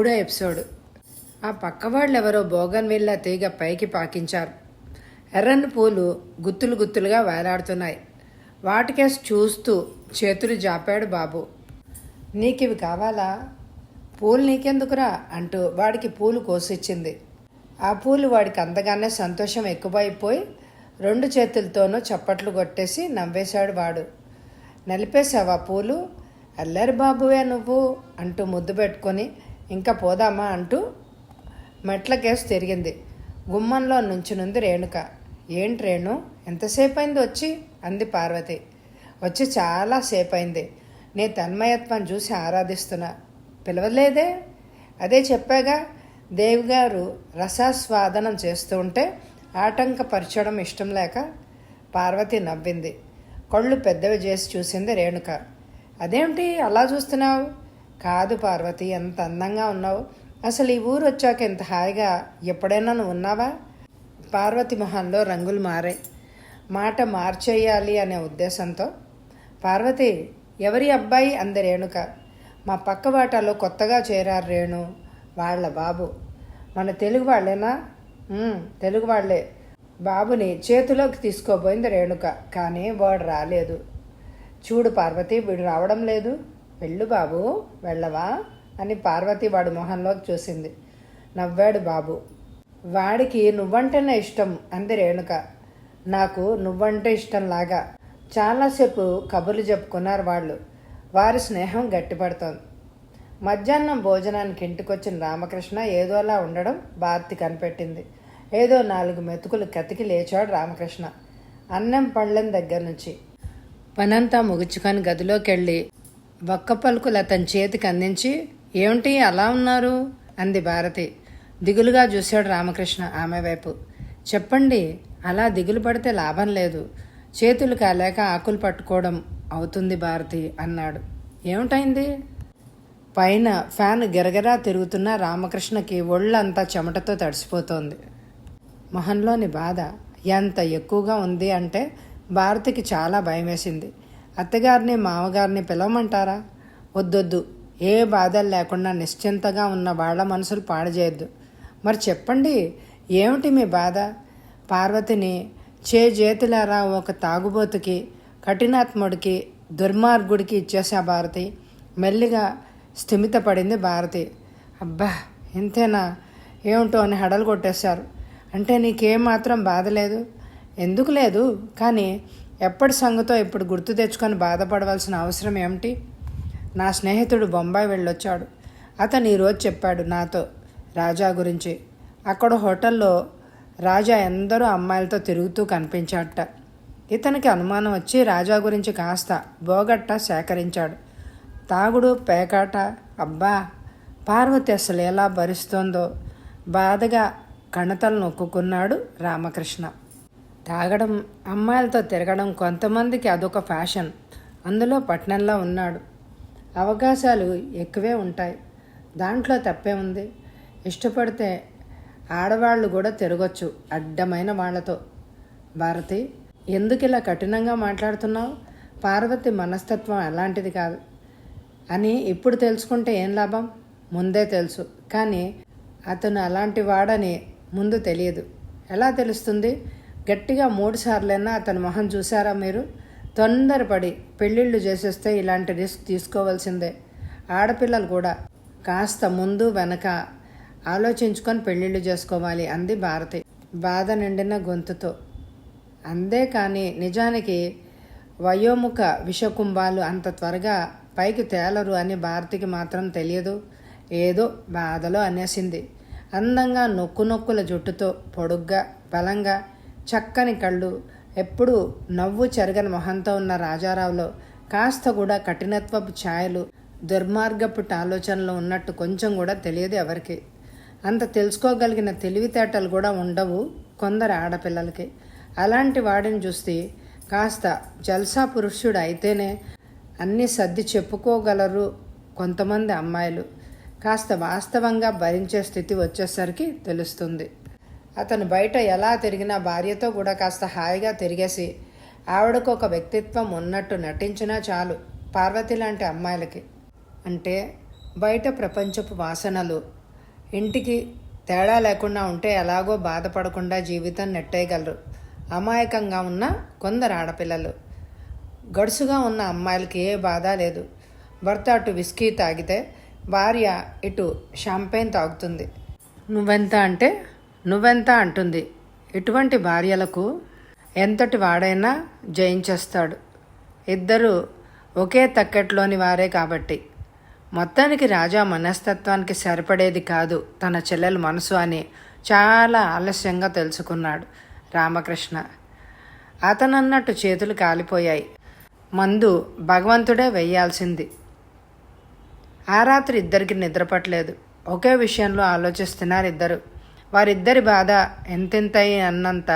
మూడో ఎపిసోడ్. ఆ పక్కవాళ్ళెవరో బోగన్విల్లా తీగ పైకి పాకించారు. ఎర్రని పూలు గుత్తులు గుత్తులుగా వేలాడుతున్నాయి. వాటికేసి చూస్తూ చేతులు జాపాడు బాబు. నీకివి కావాలా? పూలు నీకెందుకురా అంటూ వాడికి పూలు కోసిచ్చింది. ఆ పూలు వాడికి అందగానే సంతోషం ఎక్కువైపోయి 2 చేతులతోనూ చప్పట్లు కొట్టేసి నవ్వేశాడు వాడు. నలిపేశావా పూలు? అల్లరి బాబువే నువ్వు అంటూ ముద్దు పెట్టుకొని ఇంకా పోదామా అంటూ మెట్లకేసి తిరిగింది. గుమ్మంలో నుంచునుంది రేణుక. ఏంటి రేణు, ఎంతసేపు అయింది వచ్చి? అంది పార్వతి. వచ్చి చాలాసేపు అయింది. నీ తన్మయత్వం చూసి ఆరాధిస్తున్నా. పిలవలేదే? అదే చెప్పాగా, దేవిగారు రసాస్వాదనం చేస్తూ ఉంటే ఆటంకపరచడం ఇష్టం లేక. పార్వతి నవ్వింది. కళ్ళు పెద్దవి చేసి చూసింది రేణుక. అదేమిటి అలా చూస్తున్నావు? కాదు పార్వతి, ఎంత అందంగా ఉన్నావు. అసలు ఈ ఊరు వచ్చాక ఎంత హాయిగా ఎప్పుడైనా నువ్వు ఉన్నావా? పార్వతి మొహంలో రంగులు మారాయి. మాట మార్చేయాలి అనే ఉద్దేశంతో. పార్వతి, ఎవరి అబ్బాయి? అంది రేణుక. మా పక్క వాటాలో కొత్తగా చేరారు రేణు, వాళ్ళ బాబు. మన తెలుగు వాళ్ళేనా? తెలుగు వాళ్లే. బాబుని చేతిలోకి తీసుకోబోయింది రేణుక. కానీ వాడు రాలేదు. చూడు పార్వతి, వీడు రావడం లేదు. వెళ్ళు బాబు, వెళ్ళవా అని పార్వతి వాడి మొహంలోకి చూసింది. నవ్వాడు బాబు. వాడికి నువ్వంటేనే ఇష్టం అంది రేణుక. నాకు నువ్వంటే ఇష్టంలాగా. చాలాసేపు కబుర్లు చెప్పుకున్నారు వాళ్ళు. వారి స్నేహం గట్టిపడుతోంది. మధ్యాహ్నం భోజనానికి ఇంటికొచ్చిన రామకృష్ణ ఏదోలా ఉండడం భారతి కనిపెట్టింది. ఏదో 4 మెతుకులు కతికి లేచాడు రామకృష్ణ. అన్నం పళ్ళెం దగ్గర నుంచి పనంతా ముగుచుకొని గదిలోకి వెళ్ళి ఒక్క పలుకులు అతని చేతికి అందించి, ఏమిటి అలా ఉన్నారు అంది భారతి. దిగులుగా చూశాడు రామకృష్ణ ఆమె వైపు. చెప్పండి, అలా దిగులు పడితే లాభం లేదు. చేతులు కాలేక ఆకులు పట్టుకోవడం అవుతుంది భారతి అన్నాడు. ఏమిటైంది? పైన ఫ్యాన్ గిరగిరా తిరుగుతున్న రామకృష్ణకి ఒళ్ళంతా చెమటతో తడిసిపోతోంది. మొహంలోని బాధ ఎంత ఎక్కువగా ఉంది అంటే భారతికి చాలా భయం వేసింది. అత్తగారిని మామగారిని పిలవమంటారా? వద్దొద్దు. ఏ బాధలు లేకుండా నిశ్చింతగా ఉన్న వాళ్ళ మనసులు పాడు చేయొద్దు. మరి చెప్పండి, ఏమిటి మీ బాధ? పార్వతిని చేతులారా ఒక తాగుబోతుకి, కఠినాత్ముడికి, దుర్మార్గుడికి ఇచ్చేసా భారతి. మెల్లిగా స్థిమితపడింది భారతి. అబ్బా, ఇంతేనా? ఏమిటో అని హడలు కొట్టేశారు. అంటే నీకేమాత్రం బాధ లేదు? ఎందుకు లేదు, కానీ ఎప్పటి సంగతో ఇప్పుడు గుర్తు తెచ్చుకొని బాధపడవలసిన అవసరం ఏమిటి? నా స్నేహితుడు బొంబాయి వెళ్ళొచ్చాడు. అతను ఈరోజు చెప్పాడు నాతో రాజా గురించి. అక్కడ హోటల్లో రాజా ఎందరో అమ్మాయిలతో తిరుగుతూ కనిపించాడట. ఇతనికి అనుమానం వచ్చి రాజా గురించి కాస్త బోగట్ట సేకరించాడు. తాగుడు, పేకాట. అబ్బా, పార్వతి అసలు ఎలా భరిస్తోందో. బాధగా కణతలు నొక్కుకున్నాడు రామకృష్ణ. తాగడం, అమ్మాయిలతో తిరగడం కొంతమందికి అదొక ఫ్యాషన్. అందులో పట్నంలో ఉన్నాడు. అవకాశాలు ఎక్కువే ఉంటాయి. దాంట్లో తప్పే ఉంది. ఇష్టపడితే ఆడవాళ్ళు కూడా తిరగొచ్చు అడ్డమైన వాళ్లతో. భారతి, ఎందుకు ఇలా కఠినంగా మాట్లాడుతున్నావు? పార్వతి మనస్తత్వం అలాంటిది కాదు అని ఇప్పుడు తెలుసుకుంటే ఏం లాభం? ముందే తెలుసు, కానీ అతను అలాంటి వాడని ముందు తెలియదు. ఎలా తెలుస్తుంది? గట్టిగా 3 సార్లైనా అతని మొహం చూసారా మీరు? తొందరపడి పెళ్ళిళ్ళు చేసేస్తే ఇలాంటి రిస్క్ తీసుకోవాల్సిందే. ఆడపిల్లలు కూడా కాస్త ముందు వెనక ఆలోచించుకొని పెళ్ళిళ్ళు చేసుకోవాలి అంది భారతి బాధ నిండిన గొంతుతో. అందే కానీ నిజానికి వయోముఖ విషకుంభాలు అంత త్వరగా పైకి తేలరు అని భారతికి మాత్రం తెలియదు. ఏదో బాధలో అనేసింది. అందంగా నొక్కుల జుట్టుతో, పొడుగ్గా, బలంగా, చక్కని కళ్ళు, ఎప్పుడూ నవ్వు చెరగని మొహంతో ఉన్న రాజారావులో కాస్త కూడా కఠినత్వపు ఛాయలు, దుర్మార్గపు ఆలోచనలు ఉన్నట్టు కొంచెం కూడా తెలియదు ఎవరికి. అంత తెలుసుకోగలిగిన తెలివితేటలు కూడా ఉండవు కొందరు ఆడపిల్లలకి. అలాంటి వాడిని చూస్తే కాస్త జల్సా పురుషుడు అయితేనే అన్నీ సర్ది చెప్పుకోగలరు కొంతమంది అమ్మాయిలు. కాస్త వాస్తవంగా భరించే స్థితి వచ్చేసరికి తెలుస్తుంది. అతను బయట ఎలా తిరిగినా భార్యతో కూడా కాస్త హాయిగా తిరిగేసి ఆవిడకు ఒక వ్యక్తిత్వం ఉన్నట్టు నటించినా చాలు పార్వతి లాంటి అమ్మాయిలకి. అంటే బయట ప్రపంచపు వాసనలు ఇంటికి తేడా లేకుండా ఉంటే ఎలాగో బాధపడకుండా జీవితం నెట్టేయగలరు. అమాయకంగా ఉన్న కొందరు ఆడపిల్లలు. గడుసుగా ఉన్న అమ్మాయిలకి ఏ బాధ లేదు. భర్త అటు విస్కీ తాగితే భార్య ఇటు షాంపెయిన్ తాగుతుంది. నువ్వెంత అంటే నువ్వెంత అంటుంది. ఇటువంటి భార్యలకు ఎంతటి వాడైనా జయించేస్తాడు. ఇద్దరు ఒకే తక్కెట్లోని వారే కాబట్టి. మొత్తానికి రాజా మనస్తత్వానికి సరిపడేది కాదు తన చెల్లెల మనసు అని చాలా ఆలస్యంగా తెలుసుకున్నాడు రామకృష్ణ. అతనన్నట్టు చేతులు కాలిపోయాయి. మందు భగవంతుడే వెయ్యాల్సింది. ఆ రాత్రి ఇద్దరికి నిద్రపట్టలేదు. ఒకే విషయంలో ఆలోచిస్తున్నారు ఇద్దరు. వారిద్దరి బాధ ఎంతెంతయి అన్నంత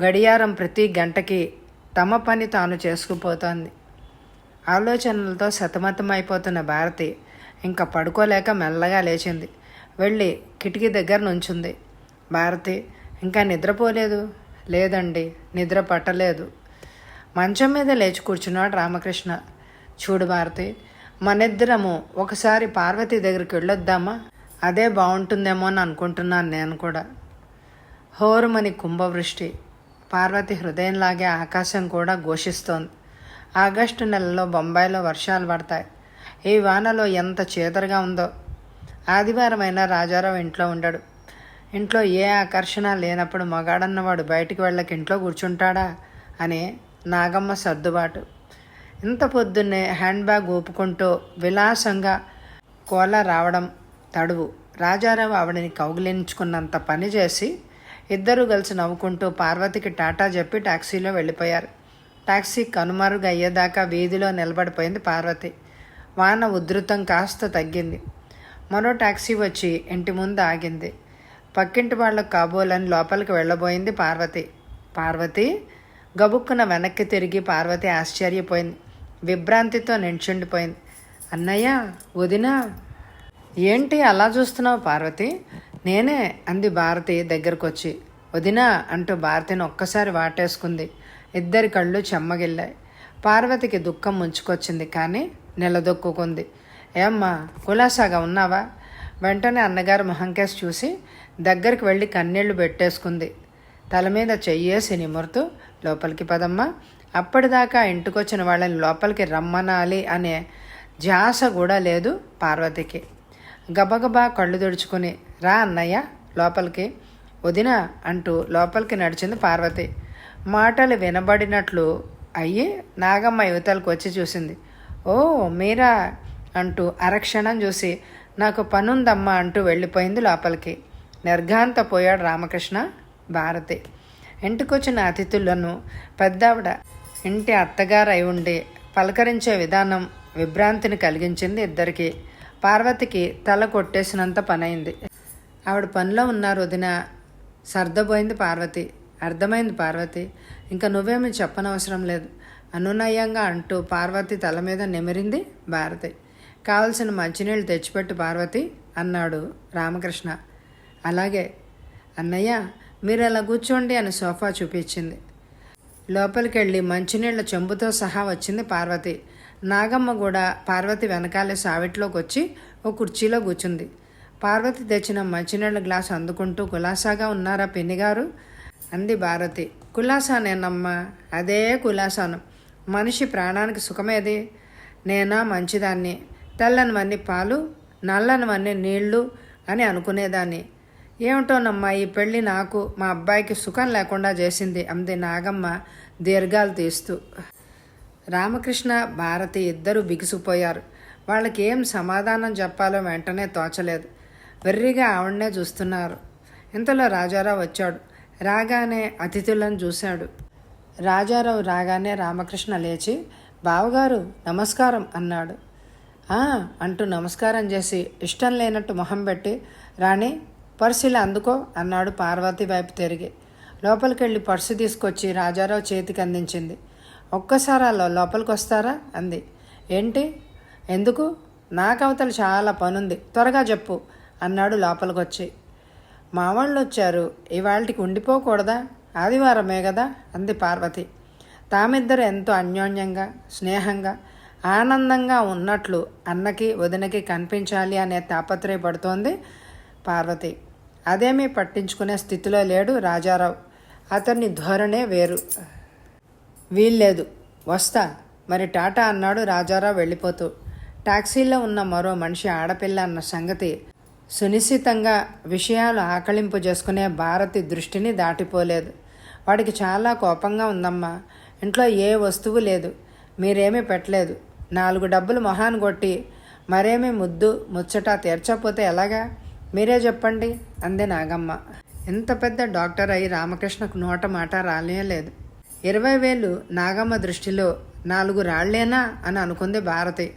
గడియారం ప్రతి గంటకి తమ పని తాను చేసుకుపోతోంది. ఆలోచనలతో సతమతమైపోతున్న భారతి ఇంకా పడుకోలేక మెల్లగా లేచింది. వెళ్ళి కిటికీ దగ్గర నుంచుంది. భారతి, ఇంకా నిద్రపోలేదు? లేదండి, నిద్ర పట్టలేదు. మంచం మీద లేచి కూర్చున్నాడు రామకృష్ణ. చూడు భారతి, మనిద్దరము ఒకసారి పార్వతి దగ్గరికి వెళ్ళొద్దామా? అదే బాగుంటుందేమో అని అనుకుంటున్నాను నేను కూడా. హోరుమని కుంభవృష్టి. పార్వతి హృదయంలాగే ఆకాశం కూడా ఘోషిస్తోంది. ఆగస్టు నెలలో బొంబాయిలో వర్షాలు పడతాయి. ఈ వానలో ఎంత చీదరగా ఉందో. ఆదివారమైనా రాజారావు ఇంట్లో ఉండడు. ఇంట్లో ఏ ఆకర్షణ లేనప్పుడు మగాడన్నవాడు బయటికి వెళ్ళక ఇంట్లో కూర్చుంటాడా అని నాగమ్మ సర్దుబాటు. ఇంత పొద్దున్నే హ్యాండ్ బ్యాగ్ ఊపుకుంటూ విలాసంగా కోల రావడం తడువు. రాజారావు ఆవిడని కౌగిలించుకున్నంత పని చేసి ఇద్దరూ కలిసి నవ్వుకుంటూ పార్వతికి టాటా చెప్పి టాక్సీలో వెళ్ళిపోయారు. టాక్సీ కనుమరుగు అయ్యేదాకా వీధిలో నిలబడిపోయింది పార్వతి. వాన ఉధృతం కాస్త తగ్గింది. మరో టాక్సీ వచ్చి ఇంటి ముందు ఆగింది. పక్కింటి వాళ్ళకు కాబోలని లోపలికి వెళ్ళబోయింది పార్వతి. పార్వతి గబుక్కున వెనక్కి తిరిగి పార్వతి ఆశ్చర్యపోయింది. విభ్రాంతితో నించుండిపోయింది. అన్నయ్య, వదినా, ఏంటి అలా చూస్తున్నావు పార్వతి? నేనే అంది భారతి దగ్గరకు వచ్చి. వదినా అంటూ భారతిని ఒక్కసారి వాటేసుకుంది. ఇద్దరి కళ్ళు చెమ్మగిల్లాయి. పార్వతికి దుఃఖం ముంచుకొచ్చింది, కానీ నిలదొక్కుంది. ఏమ్మా, కులాసాగా ఉన్నావా? వెంటనే అన్నగారు మొహంకేసి చూసి దగ్గరికి వెళ్ళి కన్నీళ్లు పెట్టేసుకుంది. తల మీద చెయ్యేసి నిమురుతూ, లోపలికి పదమ్మా. అప్పటిదాకా ఇంటికొచ్చిన వాళ్ళని లోపలికి రమ్మనాలి అనే ధ్యాస కూడా లేదు పార్వతికి. గబగబా కళ్ళు తుడుచుకుని, రా అన్నయ్య లోపలికి, వదినా అంటూ లోపలికి నడిచింది పార్వతి. మాటలు వినబడినట్లు అయ్యి నాగమ్మ యువతలకు వచ్చి చూసింది. ఓ మీరా అంటూ అరక్షణం చూసి, నాకు పనుందమ్మా అంటూ వెళ్ళిపోయింది లోపలికి. నిర్ఘాంతపోయాడు రామకృష్ణ. భారతి ఇంటికొచ్చిన అతిథులను పెద్దావిడ ఇంటి అత్తగారు అయి ఉండి పలకరించే విధానం విభ్రాంతిని కలిగించింది ఇద్దరికి. పార్వతికి తల కొట్టేసినంత పనైంది. ఆవిడ పనిలో ఉన్నారు వదిన. సర్దపోయింది పార్వతి. అర్థమైంది పార్వతి, ఇంకా నువ్వేమీ చెప్పనవసరం లేదు అనునయంగా అంటూ పార్వతి తల మీద నిమిరింది భారతి. కావలసిన మంచినీళ్ళు తెచ్చిపెట్టు పార్వతి అన్నాడు రామకృష్ణ. అలాగే అన్నయ్య, మీరు అలా కూర్చోండి అని సోఫా చూపించింది. లోపలికి వెళ్ళి మంచినీళ్ళ చెంబుతో సహా వచ్చింది పార్వతి. నాగమ్మ కూడా పార్వతి వెనకాలే సావిట్లోకి వచ్చి ఓ కుర్చీలో కూర్చుంది. పార్వతి తెచ్చిన మంచినీళ్ళ గ్లాసు అందుకుంటూ, కులాసాగా ఉన్నారా పిన్నిగారు అంది భారతి. కులాసానేనమ్మా, అదే కులాసాను. మనిషి ప్రాణానికి సుఖమేది. నేనా మంచిదాన్ని, తెల్లనివన్నీ పాలు, నల్లనివన్నీ నీళ్లు అని అనుకునేదాన్ని. ఏమిటోనమ్మా, ఈ పెళ్ళి నాకు మా అబ్బాయికి సుఖం లేకుండా చేసింది అంది నాగమ్మ దీర్ఘాలు తీస్తూ. రామకృష్ణ, భారతి ఇద్దరూ బిగుసిపోయారు. వాళ్ళకి ఏం సమాధానం చెప్పాలో వెంటనే తోచలేదు. వెర్రిగా ఆవిడనే చూస్తున్నారు. ఇంతలో రాజారావు వచ్చాడు. రాగానే అతిథులను చూశాడు. రాజారావు రాగానే రామకృష్ణ లేచి, బావగారు నమస్కారం అన్నాడు. అంటూ నమస్కారం చేసి ఇష్టం లేనట్టు మొహం పెట్టి, రాణి పర్సులు అందుకో అన్నాడు పార్వతి వైపు తిరిగి. లోపలికెళ్ళి పర్సు తీసుకొచ్చి రాజారావు చేతికి అందించింది. ఒక్కసారి అలా లోపలికి వస్తారా అంది. ఏంటి, ఎందుకు? నాకు అవతల చాలా పనుంది, త్వరగా చెప్పు అన్నాడు లోపలికొచ్చి. మావాళ్ళు వచ్చారు, ఇవాళకి ఉండిపోకూడదా? ఆదివారమే కదా అంది పార్వతి. తామిద్దరు ఎంతో అన్యోన్యంగా స్నేహంగా ఆనందంగా ఉన్నట్లు అన్నకి వదినకి కనిపించాలి అనే తాపత్రయపడుతోంది పార్వతి. అదేమీ పట్టించుకునే స్థితిలో లేడు రాజారావు. అతన్ని ధోరణే వేరు. వీల్లేదు, వస్తా మరి టాటా అన్నాడు రాజారావు వెళ్ళిపోతూ. టాక్సీలో ఉన్న మరో మనిషి ఆడపిల్ల అన్న సంగతి సునిశ్చితంగా విషయాలు ఆకళింపు చేసుకునే భారతి దృష్టిని దాటిపోలేదు. వాడికి చాలా కోపంగా ఉందమ్మా. ఇంట్లో ఏ వస్తువు లేదు, మీరేమీ పెట్టలేదు. 4 డబ్బులు మొహాన్ని కొట్టి మరేమీ ముద్దు ముచ్చట తీర్చకపోతే ఎలాగా? మీరే చెప్పండి అంది నాగమ్మ. ఇంత పెద్ద డాక్టర్ అయి రామకృష్ణకు నోట మాట రాలేలేదు. 20,000 నాగమ్మ దృష్టిలో 4 రాళ్లేనా అని అనుకుంది భారతి.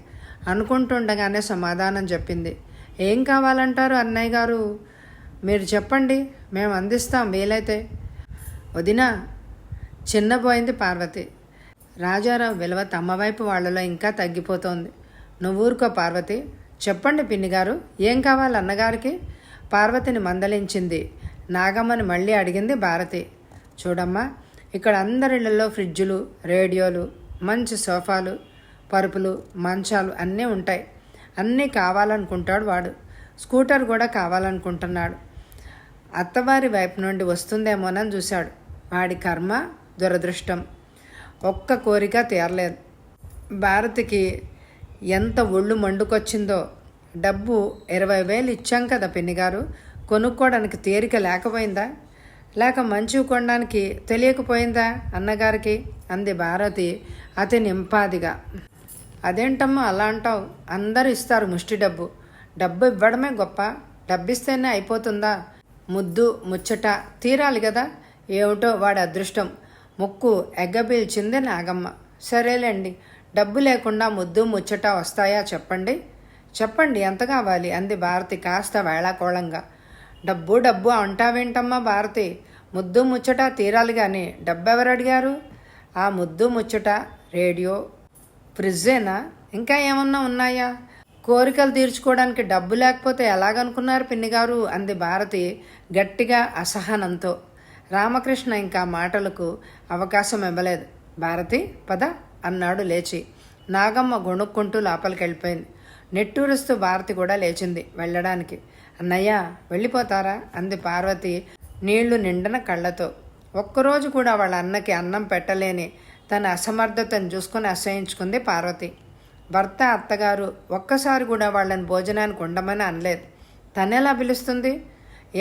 అనుకుంటుండగానే సమాధానం చెప్పింది. ఏం కావాలంటారు అన్నయ్య గారు? మీరు చెప్పండి, మేము అందిస్తాం వీలైతే. వదినా, చిన్నపోయింది పార్వతి. రాజారావు విలువ తమ్మవైపు వాళ్లలో ఇంకా తగ్గిపోతోంది. నువ్వు ఊరుకో పార్వతి. చెప్పండి పిన్నిగారు, ఏం కావాలి అన్నగారికి? పార్వతిని మందలించింది. నాగమ్మని మళ్ళీ అడిగింది భారతి. చూడమ్మా, ఇక్కడ అందరిళ్లలో ఫ్రిడ్జులు, రేడియోలు, మంచి సోఫాలు, పరుపులు, మంచాలు అన్నీ ఉంటాయి. అన్నీ కావాలనుకుంటాడు వాడు. స్కూటర్ కూడా కావాలనుకుంటున్నాడు. అత్తవారి వైపు నుండి వస్తుందేమోనని చూశాడు. వాడి కర్మ, దురదృష్టం. ఒక్క కోరిక తీరలేదు. భారతికి ఎంత ఒళ్ళు మండుకొచ్చిందో. డబ్బు 20,000 ఇచ్చాం కదా పిన్నిగారు, కొనుక్కోవడానికి తీరిక లేకపోయిందా? లేక మంచివి కొనడానికి తెలియకపోయిందా అన్నగారికి అంది భారతి అతి నింపాదిగా. అదేంటమ్మా అలా అంటావు? అందరూ ఇస్తారు ముష్టి డబ్బు. డబ్బు ఇవ్వడమే గొప్ప. డబ్బిస్తేనే అయిపోతుందా? ముద్దు ముచ్చట తీరాలి కదా. ఏమిటో వాడి అదృష్టం. ముక్కు ఎగ్గబీల్చింది నాగమ్మ. సరేలేండి, డబ్బు లేకుండా ముద్దు ముచ్చట వస్తాయా చెప్పండి. చెప్పండి ఎంత కావాలి అంది భారతి కాస్త వేళాకోళంగా. డబ్బు డబ్బు అంటావేంటమ్మా భారతి? ముద్దు ముచ్చట తీరాలి కానీ డబ్బెవరు అడిగారు? ఆ ముద్దు ముచ్చట, రేడియో, ఫ్రిడ్జేనా? ఇంకా ఏమన్నా ఉన్నాయా? కోరికలు తీర్చుకోవడానికి డబ్బు లేకపోతే ఎలాగనుకున్నారు పిన్నిగారు అంది భారతి గట్టిగా అసహనంతో. రామకృష్ణ ఇంకా మాటలకు అవకాశం ఇవ్వలేదు. భారతి పద అన్నాడు లేచి. నాగమ్మ గొణుక్కుంటూ లోపలికి వెళ్ళిపోయింది. నెట్టూరుస్తూ భారతి కూడా లేచింది వెళ్ళడానికి. అన్నయ్య వెళ్ళిపోతారా అంది పార్వతి నీళ్లు నిండన కళ్ళతో. ఒక్కరోజు కూడా వాళ్ళ అన్నకి అన్నం పెట్టలేని తన అసమర్థతను చూసుకుని అసహించుకుంది పార్వతి. భర్త అత్తగారు ఒక్కసారి కూడా వాళ్ళని భోజనానికి ఉండమని అనలేదు. తనెలా పిలుస్తుంది?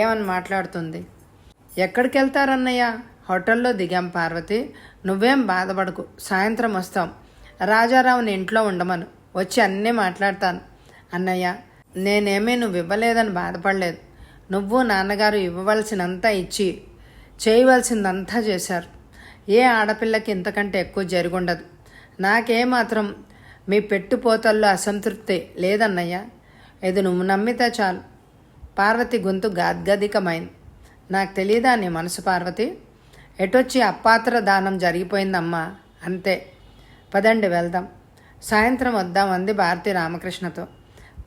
ఏమని మాట్లాడుతుంది? ఎక్కడికి వెళ్తారన్నయ్య? హోటల్లో దిగాం పార్వతి. నువ్వేం బాధపడకు, సాయంత్రం వస్తాం. రాజారావుని ఇంట్లో ఉండమను, వచ్చి అన్నీ మాట్లాడతాను. అన్నయ్య, నేనేమీ నువ్వు ఇవ్వలేదని బాధపడలేదు. నువ్వు నాన్నగారు ఇవ్వవలసినంతా ఇచ్చి చేయవలసిందంతా చేశారు. ఏ ఆడపిల్లకి ఇంతకంటే ఎక్కువ జరుగుండదు. నాకేమాత్రం మీ పెట్టుపోతల్లో అసంతృప్తి లేదన్నయ్య. ఇది నువ్వు నమ్మితే చాలు. పార్వతి గొంతు గాద్గదికమైంది. నాకు తెలియదా నీ మనసు పార్వతి? ఎటొచ్చి అపాత్ర దానం జరిగిపోయిందమ్మా, అంతే. పదండి వెళ్దాం, సాయంత్రం వద్దాం అంది భారతి రామకృష్ణతో.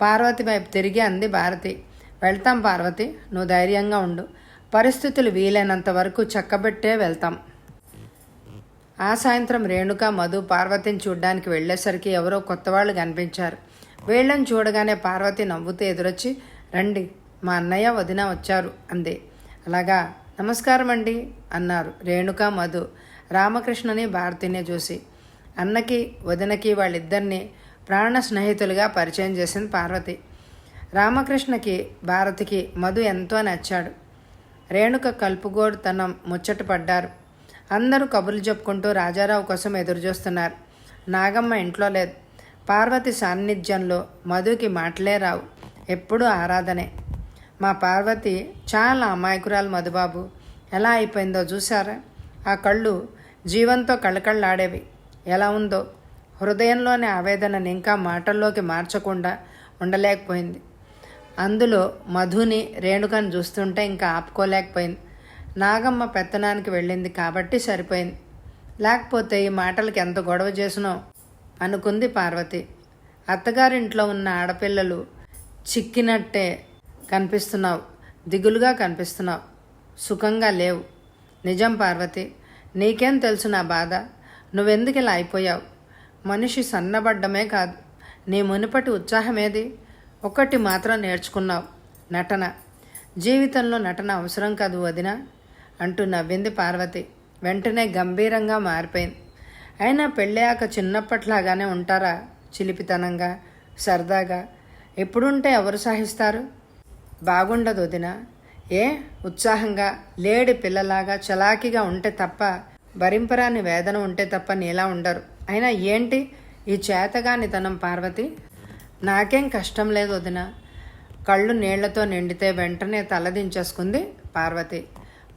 పార్వతి వైపు తిరిగి అంది భారతి. వెళ్తాం పార్వతి, నువ్వు ధైర్యంగా ఉండు. పరిస్థితులు వీలైనంత వరకు చక్కబెట్టే వెళ్తాం. ఆ సాయంత్రం రేణుక, మధు పార్వతిని చూడ్డానికి వెళ్ళేసరికి ఎవరో కొత్తవాళ్ళు కనిపించారు. వీళ్ళని చూడగానే పార్వతి నవ్వుతూ ఎదురొచ్చి, రండి, మా అన్నయ్య వదిన వచ్చారు అంది. అలాగా, నమస్కారం అండి అన్నారు రేణుక, మధు రామకృష్ణని భారతిని చూసి. అన్నకి వదినకి వాళ్ళిద్దరినీ ప్రాణ స్నేహితులుగా పరిచయం చేసింది పార్వతి. రామకృష్ణకి భారతికి మధు ఎంతో నచ్చాడు. రేణుక కలుపుగోడు తన ముచ్చట పడ్డారు. అందరూ కబుర్లు చెప్పుకుంటూ రాజారావు కోసం ఎదురుచూస్తున్నారు. నాగమ్మ ఇంట్లో లేదు. పార్వతి సాన్నిధ్యంలో మధుకి మాటలే రావు, ఎప్పుడూ ఆరాధనే. మా పార్వతి చాలా అమాయకురాలు మధుబాబు. ఎలా అయిపోయిందో చూసారా? ఆ కళ్ళు జీవంతో కళ్ళకళ్ళాడేవి. ఎలా ఉందో? హృదయంలోని ఆవేదనని ఇంకా మాటల్లోకి మార్చకుండా ఉండలేకపోయింది. అందులో మధుని, రేణుకని చూస్తుంటే ఇంకా ఆపుకోలేకపోయింది. నాగమ్మ పెత్తనానికి వెళ్ళింది కాబట్టి సరిపోయింది. లేకపోతే ఈ మాటలకి ఎంత గొడవ చేసినో అనుకుంది పార్వతి. అత్తగారింట్లో ఉన్న ఆడపిల్లలు చిక్కినట్టే కనిపిస్తున్నావు, దిగులుగా కనిపిస్తున్నావు, సుఖంగా లేవు. నిజం పార్వతి, నీకేం తెలుసు నా బాధ? నువ్వెందుకు ఇలా అయిపోయావు? మనిషి సన్నబడ్డమే కాదు, నీ మునుపటి ఉత్సాహమేది? ఒకటి మాత్రం నేర్చుకున్నావు, నటన. జీవితంలో నటన అవసరం కాదు వదినా అంటూ నవ్వింది పార్వతి. వెంటనే గంభీరంగా మారిపోయింది. అయినా పెళ్ళాక చిన్నప్పట్లాగానే ఉంటారా? చిలిపితనంగా, సరదాగా ఎప్పుడుంటే ఎవరు సహిస్తారు? బాగుండదు వదినా. ఏ ఉత్సాహంగా లేడి పిల్లలాగా చలాకీగా ఉంటే తప్ప, భరింపరాని వేదన ఉంటే తప్ప నీలా ఉండరు. అయినా ఏంటి ఈ చేతగానితనం పార్వతి? నాకేం కష్టం లేదు వదినా. కళ్ళు నీళ్లతో నిండితే వెంటనే తలదించేసుకుంది పార్వతి.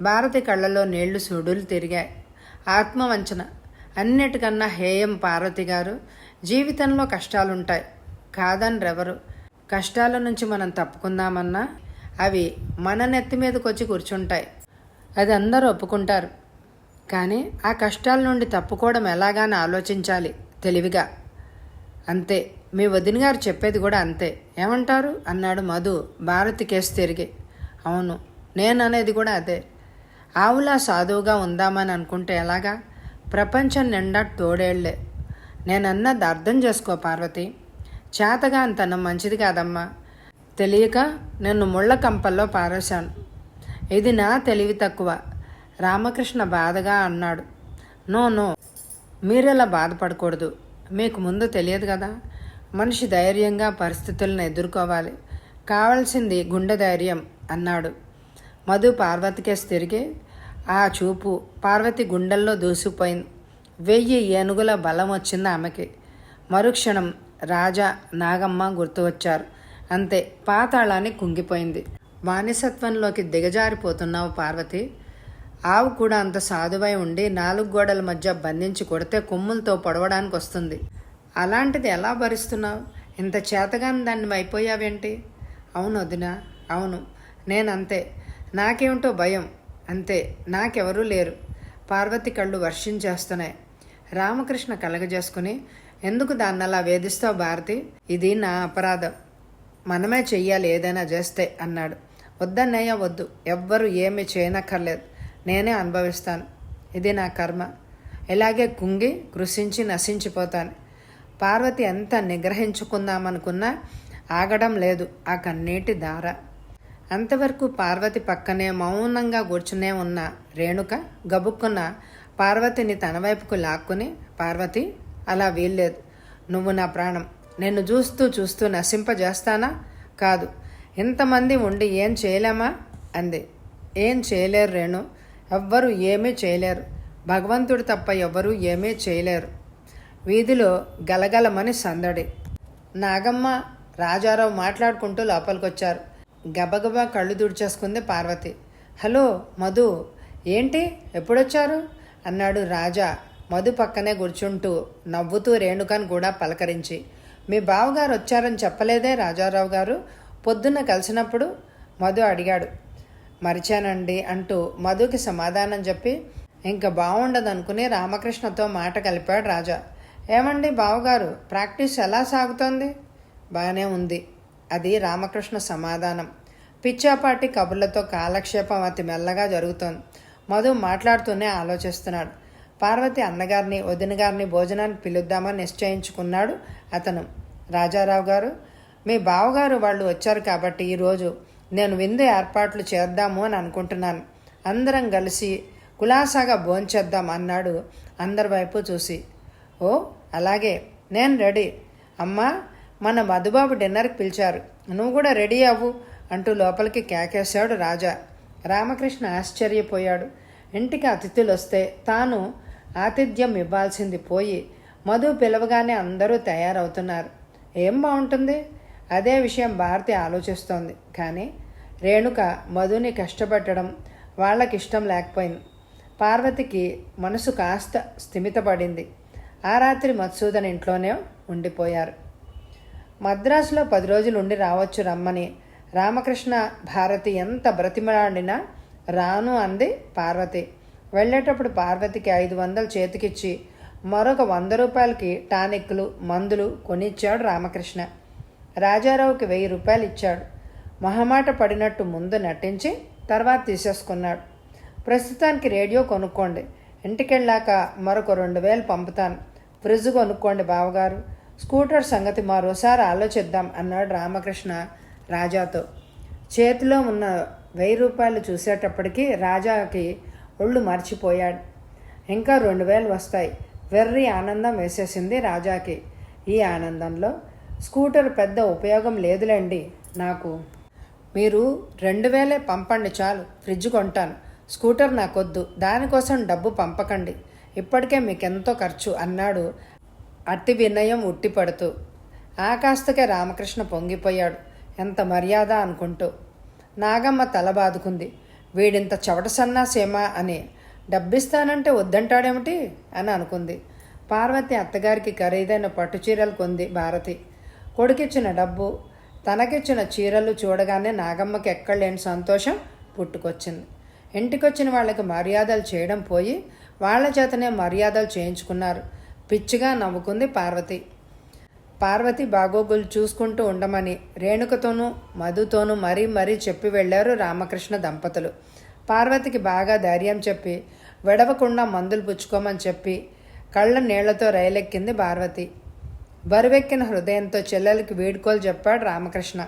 భారతి కళ్ళలో నీళ్లు సుడులు తిరిగాయి. ఆత్మవంచన అన్నిటికన్నా హేయం పార్వతి గారు. జీవితంలో కష్టాలుంటాయి, కాదనరెవరు. కష్టాల నుంచి మనం తప్పుకుందామన్నా అవి మన నెత్తి మీదకి వచ్చి కూర్చుంటాయి. అది అందరూ ఒప్పుకుంటారు. కానీ ఆ కష్టాల నుండి తప్పుకోవడం ఎలాగాని ఆలోచించాలి తెలివిగా. అంతే, మీ వదిన గారు చెప్పేది కూడా అంతే. ఏమంటారు అన్నాడు మధు భారతి కేసు తిరిగి. అవును, నేననేది కూడా అదే. ఆవులా సాధువుగా ఉందామని అనుకుంటే ఎలాగా? ప్రపంచం నిండా తోడేళ్లే. నేనన్నది అర్థం చేసుకో పార్వతి. చేతగా అంతనం మంచిది కాదమ్మా. తెలియక నిన్ను ముళ్ళ కంపల్లో పారేశాను. ఇది నా తెలివి తక్కువ. రామకృష్ణ బాధగా అన్నాడు. నో నో, మీరెలా బాధపడకూడదు. మీకు ముందు తెలియదు కదా. మనిషి ధైర్యంగా పరిస్థితులను ఎదుర్కోవాలి. కావాల్సింది గుండె ధైర్యం అన్నాడు. మధు పార్వతికేసి తిరిగి ఆ చూపు పార్వతి గుండెల్లో దూసుకుపోయింది. 1000 ఏనుగుల బలం వచ్చింది ఆమెకి. మరుక్షణం రాజా, నాగమ్మ గుర్తు వచ్చారు. అంతే, పాతాళాన్ని కుంగిపోయింది. బానిసత్వంలోకి దిగజారిపోతున్నావు పార్వతి. ఆవు కూడా అంత సాధువై ఉండి 4 గోడల మధ్య బంధించి కొడితే కొమ్ములతో పొడవడానికి వస్తుంది. అలాంటిది ఎలా భరిస్తున్నావు? ఇంత చేతగాని దాన్ని అయిపోయావేంటి? అవును వదినా, అవును, నేనంతే. నాకేమిటో భయం, అంతే. నాకెవరూ లేరు. పార్వతి కళ్ళు వర్షించేస్తున్నాయి. రామకృష్ణ కలగజేసుకుని, ఎందుకు దాన్నలా వేధిస్తావు భారతి? ఇది నా అపరాధం. మనమే చెయ్యాలి ఏదైనా చేస్తే అన్నాడు. వద్దన్నయ్య, వద్దు. ఎవ్వరూ ఏమీ చేయనక్కర్లేదు. నేనే అనుభవిస్తాను. ఇది నా కర్మ. ఇలాగే కుంగి కృషించి నశించిపోతాను. పార్వతి ఎంత నిగ్రహించుకుందామనుకున్నా ఆగడం లేదు ఆ కన్నీటి ధార. అంతవరకు పార్వతి పక్కనే మౌనంగా కూర్చునే ఉన్న రేణుక గబుక్కున్న పార్వతిని తన వైపుకు లాక్కుని, పార్వతి, అలా వీల్లేదు. నువ్వు నా ప్రాణం. నిన్ను చూస్తూ చూస్తూ నశింపజేస్తానా? కాదు. ఇంతమంది ఉండి ఏం చేయలేమా అంది. ఏం చేయలేరు రేణు. ఎవ్వరూ ఏమీ చేయలేరు. భగవంతుడు తప్ప ఎవ్వరూ ఏమీ చేయలేరు. వీధిలో గలగలమని సందడి. నాగమ్మ, రాజారావు మాట్లాడుకుంటూ లోపలికొచ్చారు. గబగబా కళ్ళు తుడిచేసుకుంది పార్వతి. హలో మధు, ఏంటి ఎప్పుడొచ్చారు అన్నాడు రాజా మధు పక్కనే కూర్చుంటూ, నవ్వుతూ రేణుకను కూడా పలకరించి. మీ బావగారు వచ్చారని చెప్పలేదే రాజారావు గారు పొద్దున్న కలిసినప్పుడు? మధు అడిగాడు. మరిచానండి అంటూ మధుకి సమాధానం చెప్పి ఇంక బాగుండదనుకుని రామకృష్ణతో మాట కలిపాడు రాజా. ఏమండి బావగారు, ప్రాక్టీస్ ఎలా సాగుతోంది? బాగానే ఉంది. అది రామకృష్ణ సమాధానం. పిచ్చాపాటి కబుర్లతో కాలక్షేపం అతి మెల్లగా జరుగుతోంది. మధు మాట్లాడుతూనే ఆలోచిస్తున్నాడు. పార్వతి అన్నగారిని, వదిన గారిని భోజనానికి పిలుద్దామని నిశ్చయించుకున్నాడు అతను. రాజారావు గారు, మీ బావగారు వాళ్ళు వచ్చారు కాబట్టి ఈరోజు నేను విందు ఏర్పాట్లు చేద్దాము అని అనుకుంటున్నాను. అందరం కలిసి కులాసాగా భోంచేద్దాం అన్నాడు అందరి వైపు చూసి. ఓ అలాగే, నేను రెడీ. అమ్మా, మన మధుబాబు డిన్నర్కి పిలిచారు, నువ్వు కూడా రెడీ అవ్వు అంటూ లోపలికి కేకేశాడు రాజా. రామకృష్ణ ఆశ్చర్యపోయాడు. ఇంటికి అతిథులు వస్తే తాను ఆతిథ్యం ఇవ్వాల్సింది పోయి మధు పిలవగానే అందరూ తయారవుతున్నారు. ఏం బాగుంటుంది? అదే విషయం భారతి ఆలోచిస్తోంది. కానీ రేణుక మధుని కష్టపెట్టడం వాళ్ళకిష్టం లేకపోయింది. పార్వతికి మనసు కాస్త స్థిమితపడింది. ఆ రాత్రి మధుసూదన్ ఇంట్లోనే ఉండిపోయారు. మద్రాసులో 10 రోజులు ఉండి రావచ్చు రమ్మని రామకృష్ణ భారతి ఎంత బ్రతిమలాడినా రాను అంది పార్వతి. వెళ్ళేటప్పుడు పార్వతికి 500 చేతికిచ్చి మరొక 100 రూపాయలకి టానిక్లు, మందులు కొనిచ్చాడు రామకృష్ణ. రాజారావుకి 1000 రూపాయలు ఇచ్చాడు. మొహమాట పడినట్టు ముందు నటించి తర్వాత తీసేసుకున్నాడు. ప్రస్తుతానికి రేడియో కొనుక్కోండి, ఇంటికెళ్ళాక మరొక 2000 పంపుతాను. ఫ్రిడ్జ్ కొనుక్కోండి బావగారు, స్కూటర్ సంగతి మరోసారి ఆలోచిద్దాం అన్నాడు రామకృష్ణ రాజాతో. చేతిలో ఉన్న 1000 రూపాయలు చూసేటప్పటికి రాజాకి ఒళ్ళు మర్చిపోయాడు. ఇంకా 2000 వస్తాయి. వెర్రి ఆనందం వేసేసింది రాజాకి. ఈ ఆనందంలో స్కూటర్ పెద్ద ఉపయోగం లేదులేండి నాకు. మీరు 2000 పంపండి చాలు, ఫ్రిడ్జ్ కొంటాను. స్కూటర్ నాకొద్దు, దానికోసం డబ్బు పంపకండి. ఇప్పటికే మీకెంతో ఖర్చు అన్నాడు అతి వినయం ఉట్టిపడుతూ. ఆ కాస్తకే రామకృష్ణ పొంగిపోయాడు. ఎంత మర్యాద అనుకుంటూ. నాగమ్మ తల బాదుకుంది. వీడింత చవట సన్నాసేమా అని. డబ్బిస్తానంటే వద్దంటాడేమిటి అని అనుకుంది. పార్వతి అత్తగారికి ఖరీదైన పట్టుచీరలు కొంది భారతి. కొడుకిచ్చిన డబ్బు, తనకిచ్చిన చీరలు చూడగానే నాగమ్మకి ఎక్కడలేని సంతోషం పుట్టుకొచ్చింది. ఇంటికొచ్చిన వాళ్ళకి మర్యాదలు చేయడం పోయి వాళ్ల చేతనే మర్యాదలు చేయించుకున్నారు. పిచ్చిగా నవ్వుకుంది పార్వతి. పార్వతి బాగోగులు చూసుకుంటూ ఉండమని రేణుకతోనూ మధుతోనూ మరీ మరీ చెప్పి వెళ్లారు రామకృష్ణ దంపతులు. పార్వతికి బాగా ధైర్యం చెప్పి విడవకుండా మందులు పుచ్చుకోమని చెప్పి కళ్ళ నీళ్లతో రైలెక్కింది పార్వతి. బరువెక్కిన హృదయంతో చెల్లెలకి వీడ్కోలు చెప్పాడు రామకృష్ణ.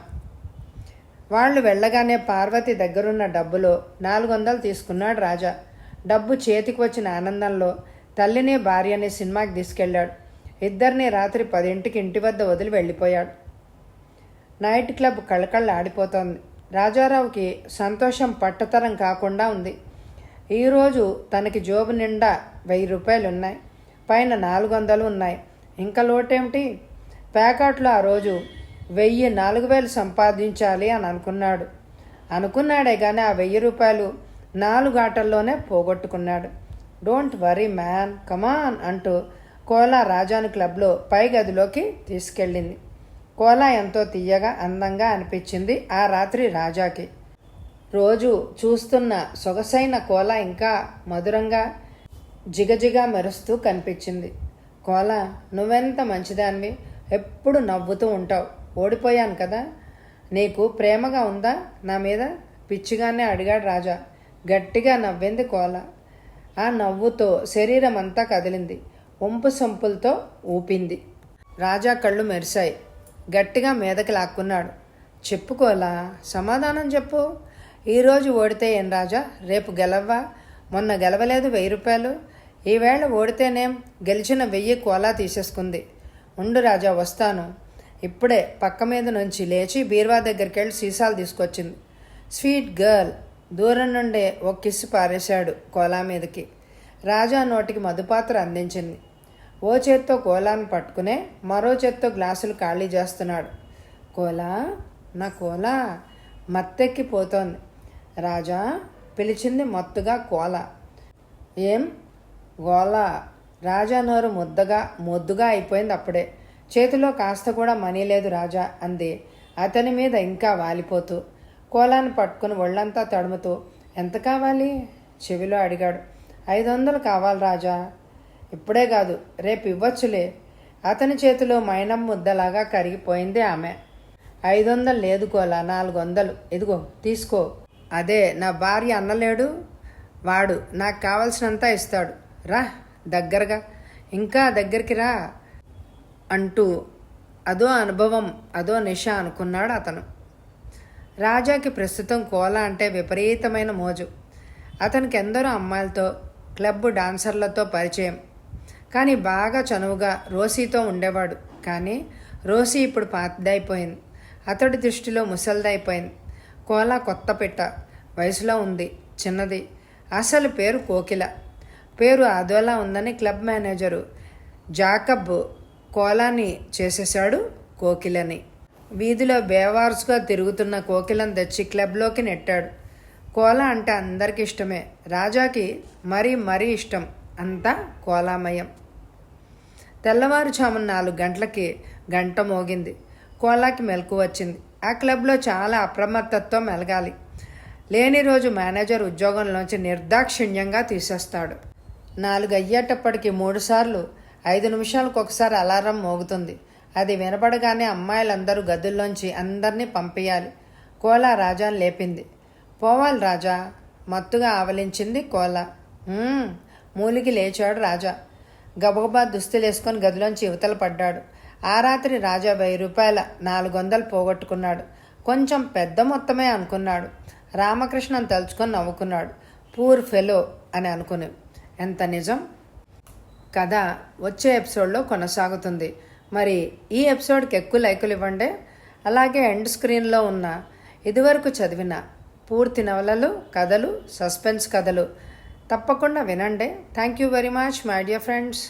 వాళ్ళు వెళ్ళగానే పార్వతి దగ్గరున్న డబ్బులో 400 తీసుకున్నాడు రాజా. డబ్బు చేతికి వచ్చిన ఆనందంలో తల్లిని భార్యని సినిమాకి తీసుకెళ్లాడు. ఇద్దరిని రాత్రి 10ంటికి ఇంటి వద్ద వదిలి వెళ్ళిపోయాడు. Night club కళకళ ఆడిపోతోంది. రాజారావుకి సంతోషం పట్టతరం కాకుండా ఉంది. ఈరోజు తనకి జోబు నిండా 1000 రూపాయలున్నాయి. పైన 400 ఉన్నాయి. ఇంకా లోటేమిటి? ప్యాకాట్లో ఆ రోజు 4000 సంపాదించాలి అని అనుకున్నాడే కానీ ఆ 1000 రూపాయలు 4 ఆటల్లోనే పోగొట్టుకున్నాడు. డోంట్ వరీ మ్యాన్, కమాన్ అంటూ కోలా రాజాను క్లబ్లో పై గదిలోకి తీసుకెళ్ళింది. కోలా ఎంతో తీయగా అందంగా అనిపించింది ఆ రాత్రి రాజాకి. రోజు చూస్తున్న సొగసైన కోలా ఇంకా మధురంగా జిగజిగా మెరుస్తూ కనిపించింది. కోలా, నువ్వెంత మంచిదానివి, ఎప్పుడు నవ్వుతూ ఉంటావు. ఓడిపోయాను కదా, నీకు ప్రేమగా ఉందా నా మీద? పిచ్చిగానే అడిగాడు రాజా. గట్టిగా నవ్వింది కోలా. ఆ నవ్వుతో శరీరం అంతా కదిలింది. ఒంపు సొంపులతో ఊపింది. రాజా కళ్ళు మెరిశాయి. గట్టిగా మీదకి లాక్కున్నాడు. చెప్పుకోలా, సమాధానం చెప్పు. ఈరోజు ఓడితే ఏం రాజా, రేపు గెలవ్వా? మొన్న గెలవలేదు 1000 రూపాయలు. ఈవేళ ఓడితేనేం, గెలిచిన 1000 కోలా తీసేసుకుంది. ఉండు రాజా, వస్తాను. ఇప్పుడే పక్క మీద నుంచి లేచి బీర్వా దగ్గరికి వెళ్ళి సీసాలు తీసుకొచ్చింది. Sweet girl. దూరం నుండే ఒక కిస్సు పారేశాడు కోలా మీదకి. రాజా నోటికి మధుపాత్ర అందించింది. ఓ చేత్తో కోలాను పట్టుకునే మరో చేత్తో గ్లాసులు ఖాళీ చేస్తున్నాడు. కోలా, నా కోలా, మత్తెక్కిపోతోంది. రాజా పిలిచింది మత్తుగా కోలా. ఏం గోలా? రాజా నోరు మొద్దుగా అయిపోయింది అప్పుడే. చేతిలో కాస్త కూడా మనీ లేదు రాజా అంది అతని మీద ఇంకా వాలిపోతూ. కోలాను పట్టుకుని ఒళ్ళంతా తడుముతూ, ఎంత కావాలి చెవిలో అడిగాడు. 500 కావాలి రాజా. ఇప్పుడే కాదు, రేపు ఇవ్వచ్చులే. అతని చేతిలో మైనం ముద్దలాగా కరిగిపోయింది ఆమె. 500 లేదు కోలా, 400. ఇదిగో తీసుకో. అదే నా భార్య అన్నలేడు, వాడు నాకు కావలసినంత ఇస్తాడు. రా దగ్గరగా, ఇంకా దగ్గరికి రా అంటూ అదో అనుభవం, అదో నిష అనుకున్నాడు అతను. రాజాకి ప్రస్తుతం కోలా అంటే విపరీతమైన మోజు. అతనికి ఎందరో అమ్మాయిలతో, క్లబ్ డాన్సర్లతో పరిచయం. కానీ బాగా చనువుగా రోసీతో ఉండేవాడు. కానీ రోసీ ఇప్పుడు పాతదైపోయింది. అతడి దృష్టిలో ముసల్దైపోయింది. కోలా కొత్త పెట్ట, వయసులో ఉంది, చిన్నది. అసలు పేరు కోకిల. పేరు అదోలా ఉందని క్లబ్ మేనేజరు జాకబ్ కోలాని చేసేశాడు కోకిలని. వీధిలో బేవార్సుగా తిరుగుతున్న కోకిలను తెచ్చి క్లబ్లోకి నెట్టాడు. కోలా అంటే అందరికీ ఇష్టమే. రాజాకి మరీ ఇష్టం. అంతా కోలామయం. తెల్లవారుజామున 4 గంటలకి గంట మోగింది. కోలాకి మెలకు వచ్చింది. ఆ క్లబ్లో చాలా అప్రమత్తతో మెలగాలి. లేని రోజు మేనేజర్ ఉద్యోగంలోంచి నిర్దాక్షిణ్యంగా తీసేస్తాడు. 4 అయ్యేటప్పటికి 3 సార్లు 5 నిమిషాలకు ఒకసారి అలారం మోగుతుంది. అది వినపడగానే అమ్మాయిలందరూ గదుల్లోంచి అందరినీ పంపించాలి. కోలా రాజాని లేపింది. పోవాలి రాజా, మత్తుగా ఆవలించింది కోలా. మూలికి లేచాడు రాజా. గబగబా దుస్తులు వేసుకొని గదిలోంచి యువతల పడ్డాడు. ఆ రాత్రి రాజా 1000 రూపాయల 400 పోగొట్టుకున్నాడు. కొంచెం పెద్ద మొత్తమే అనుకున్నాడు. రామకృష్ణన్ తలుచుకొని నవ్వుకున్నాడు. పూర్ ఫెలో అని అనుకుని. ఎంత నిజం. కథ వచ్చే ఎపిసోడ్లో కొనసాగుతుంది. మరి ఈ ఎపిసోడ్కి ఎక్కువ లైకులు ఇవ్వండి. అలాగే ఎండ్ స్క్రీన్లో ఉన్న ఇదివరకు చదివిన పూర్తి నవలలు, కథలు, సస్పెన్స్ కథలు తప్పకుండా వినండి. Thank you very much my dear friends.